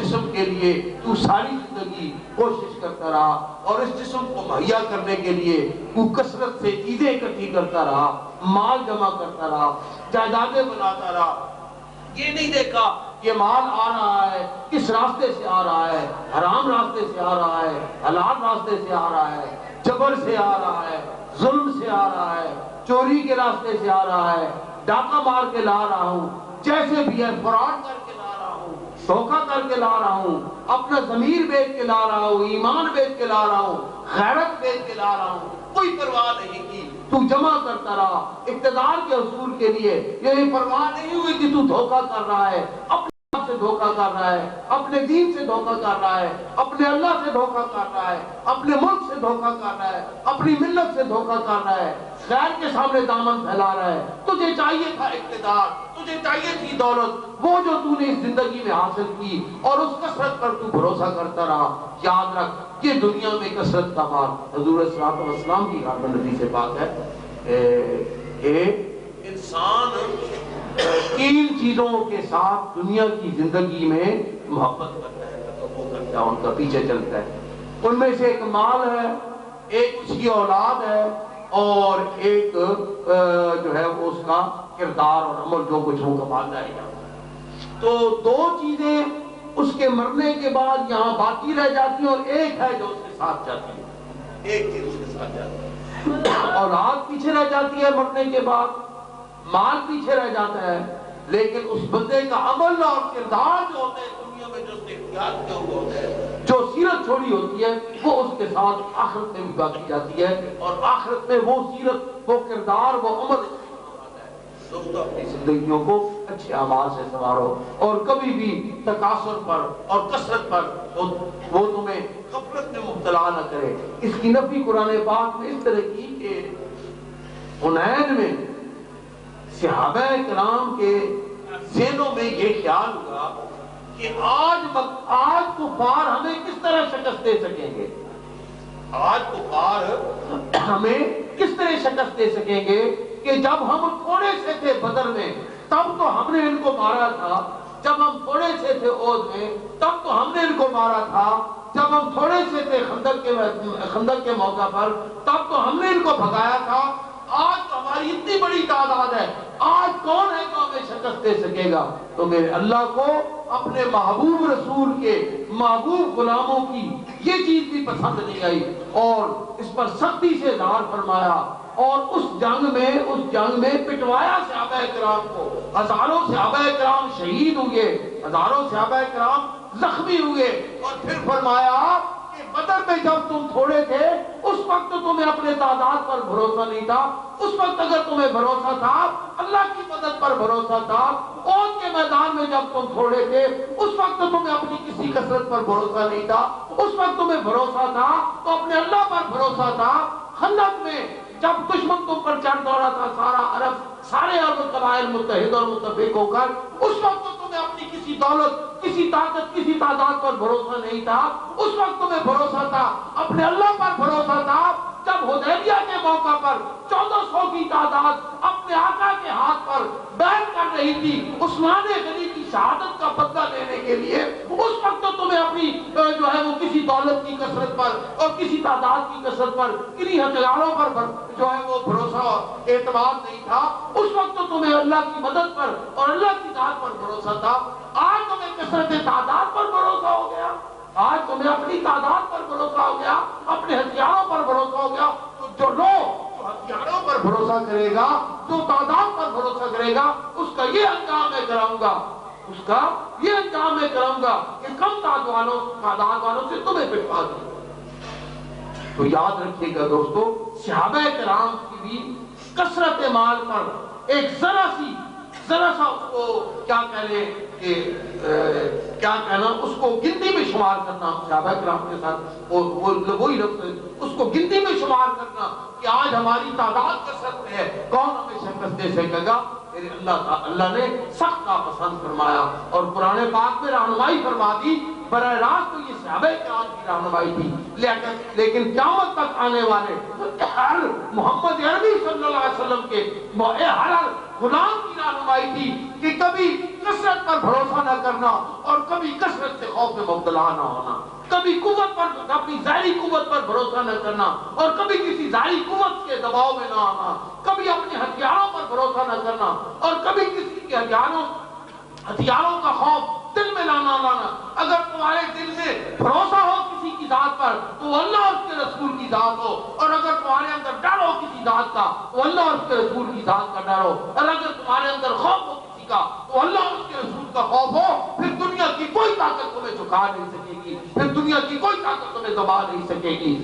جسم کے لیے تو ساری زندگی کوشش کرتا رہا اور اس جسم کو مہیا کرنے کے لیے تو کثرت سے چیزیں اکٹھی کرتا رہا، مال جمع کرتا رہا، جائیدادیں بناتا رہا، یہ نہیں دیکھا یہ مال آ رہا ہے کس راستے سے آ رہا ہے، حرام راستے سے آ رہا ہے، حلال راستے سے آ رہا ہے، جبر سے آ رہا ہے، ظلم سے آ رہا ہے، چوری کے راستے سے آ رہا ہے، ڈاکہ مار کے لا رہا ہوں، جیسے بھی ہے فراڈ کر کے لا رہا ہوں، دھوکہ کر کے لا رہا ہوں، اپنا ضمیر بیچ کے لا رہا ہوں، ایمان بیچ کے لا رہا ہوں، غیرت بیچ کے لا رہا ہوں، کوئی پرواہ نہیں کی، تو جمع کرتا رہا اقتدار کے حصول کے لیے، یہ پرواہ نہیں ہوئی کہ تو دھوکہ کر رہا ہے، اپنے آپ سے دھوکہ کر رہا ہے، اپنے دین سے دھوکہ کر رہا ہے، اپنے اللہ سے دھوکہ کر رہا ہے، اپنے ملک سے دھوکہ کر رہا ہے، اپنی ملت سے دھوکہ کر رہا ہے، غیر کے سامنے دامن پھیلا رہا ہے۔ تجھے چاہیے تھا اقتدار، تجھے چاہیے تھی دولت، وہ جو تو نے اس زندگی میں حاصل کی اور اس کثرت پر تو بھروسہ کرتا رہا، یاد رکھ یہ دنیا میں کثرت کا مال، حضور صلی اللہ علیہ وسلم کی خاتمہ حدیث بات ہے کہ انسان تین چیزوں کے ساتھ دنیا کی زندگی میں محبت کرتا ہے، تکبر کرتا ہے، ان کا پیچھے چلتا ہے، ان میں سے ایک مال ہے، ایک اس کی اولاد ہے، اور ایک جو ہے وہ اس کا کردار اور عمل جو کچھ وہ کماتا ہے۔ تو دو چیزیں اس کے مرنے کے بعد یہاں باقی رہ جاتی ہیں اور ایک ہے جو اس کے ساتھ جاتی ہے، ایک چیز اس کے ساتھ جاتی ہے، اولاد پیچھے رہ جاتی ہے مرنے کے بعد، مال پیچھے رہ جاتا ہے، لیکن اس بندے کا عمل اور کردار جو ہوتے ہیں دنیا میں جو اس نے اختیار کیا ہوا ہوتا ہے، جو سیرت چھوڑی ہوتی ہے وہ اس کے ساتھ آخرت میں بھی باقی جاتی ہے، اور آخرت میں وہ سیرت، وہ کردار، وہ عمل آتا ہے۔ دوستو اپنی زندگیوں کو اچھے اعمال سے سنوارو اور کبھی بھی تکاثر پر اور کثرت پر وہ تمہیں غفلت میں مبتلا نہ کرے۔ اس کی نفی قرآن پاک میں اس طرح کی کہ حنین میں صحابہ کرام کے ذہنوں میں یہ خیال ہوا کہ آج کفار ہمیں کس طرح شکست دے سکیں گے، آج کفار ہمیں کس طرح شکست دے سکیں گے کہ جب ہم تھوڑے سے تھے بدر میں تب تو ہم نے ان کو مارا تھا، جب ہم تھوڑے سے تھے احد میں تب تو ہم نے ان کو مارا تھا، جب ہم تھوڑے سے تھے خندق کے موقع پر تب تو ہم نے ان کو بھگایا تھا، آج تو ہماری اتنی بڑی تعداد ہے، آج کون ہے جو ہمیں شکست دے سکے گا؟ تو میرے اللہ کو اپنے محبوب رسول کے محبوب غلاموں کی یہ چیز بھی پسند نہیں آئی اور اس پر سختی سے اظہار فرمایا، اور اس جنگ میں پٹوایا صحابہ کرام کو، ہزاروں صحابہ کرام شہید ہوئے، ہزاروں صحابہ کرام زخمی ہوئے، اور پھر فرمایا کہ بدر میں جب تم تھوڑے تھے اس وقت تمہیں اپنے تعداد پر بھروسہ نہیں تھا، اس وقت اگر تمہیں بھروسہ تھا اللہ کی مدد پر بھروسہ تھا، احد کے میدان میں جب تم تھوڑے تھے اس وقت تمہیں اپنی کسی کثرت پر بھروسہ نہیں تھا، اس وقت تمہیں بھروسہ تھا تو اپنے اللہ پر بھروسہ تھا۔ خندق میں جب دشمن تم پر چڑھ دوڑا تھا سارا عرب، سارے عرب قبائل متحد اور متفق ہو کر، اس وقت تو تمہیں اپنی کسی دولت، کسی طاقت، کسی تعداد پر بھروسہ نہیں تھا، اس وقت تمہیں بھروسہ تھا اپنے اللہ پر بھروسہ تھا۔ جب حدیبیہ کے موقع پر 1400 کی تعداد اپنے آقا کے ہاتھ پر بیعت کر رہی تھی عثمان غنی کی شہادت کا بدلہ لینے کے لیے، اس وقت تو تمہیں اپنی جو ہے وہ کسی دولت کی کثرت پر اور کسی تعداد کی کثرت پر، کنہیں ہتھیاروں پر جو ہے وہ بھروسہ اور اعتماد نہیں تھا، اس وقت تو تمہیں اللہ کی مدد پر اور اللہ کی ذات پر بھروسہ تھا۔ آج تمہیں کثرت تعداد پر بھروسہ ہو گیا، آج تمہیں اپنی تعداد پر بھروسہ ہو گیا، اپنے ہتھیاروں پر بھروسہ ہو گیا۔ تو جو ہتھیاروں پر بھروسہ کرے گا، جو تعداد پر بھروسہ کرے گا، اس کا یہ انجام میں کراؤں گا، اس کا یہ انجام میں کراؤں گا کہ کم تعداد والوں سے تمہیں پٹوا دوں۔ تو یاد رکھیے گا دوستو، صحابہ کرام کی بھی کثرت مال پر ایک ذرا سا اس کو کیا کہنے کہ کیا کہنا، اس کو گنتی میں شمار کرنا، صحابہ کرام کے ساتھ وہی لفظ، اس کو گنتی میں شمار کرنا کہ آج ہماری تعداد کثرت میں ہے، کون ہمیں شکست دے سکے گا؟ میرے اللہ نے سخت ناپسند فرمایا اور قرآن پاک میں رہنمائی فرما دی۔ براہ راست تو یہ صحابہ کرام کی رہنمائی تھی، لیکن قیامت تک آنے والے ہر محمد عربی صلی اللہ علیہ وسلم کے ہر غلام کی رہنمائی تھی کہ کبھی کثرت پر بھروسہ نہ کرنا اور کبھی کثرت سے خوف میں مبتلا نہ ہونا، کبھی قوت پر، اپنی ظاہری قوت پر بھروسہ نہ کرنا اور کبھی کسی ظاہری قوت کے دباؤ میں نہ آنا، کبھی اپنے ہتھیاروں پر بھروسہ نہ کرنا اور کبھی کسی کے ہتھیاروں کا خوف دل میں لانا۔ اگر تمہارے دل میں بھروسہ ہو کسی کی ذات پر تو اللہ اور اس کے رسول کی ذات ہو، اور اگر تمہارے اندر ڈر ہو کسی ذات کا تو اللہ اور اس کے رسول کی ذات کا ڈر ہو، اور اگر تمہارے اندر خوف ہو کسی کا تو اللہ اور اس کے رسول کا خوف ہو، پھر دنیا کی کوئی طاقت تمہیں جھکا نہیں سکے گی، پھر دنیا کی کوئی طاقت تمہیں دبا نہیں سکے گی۔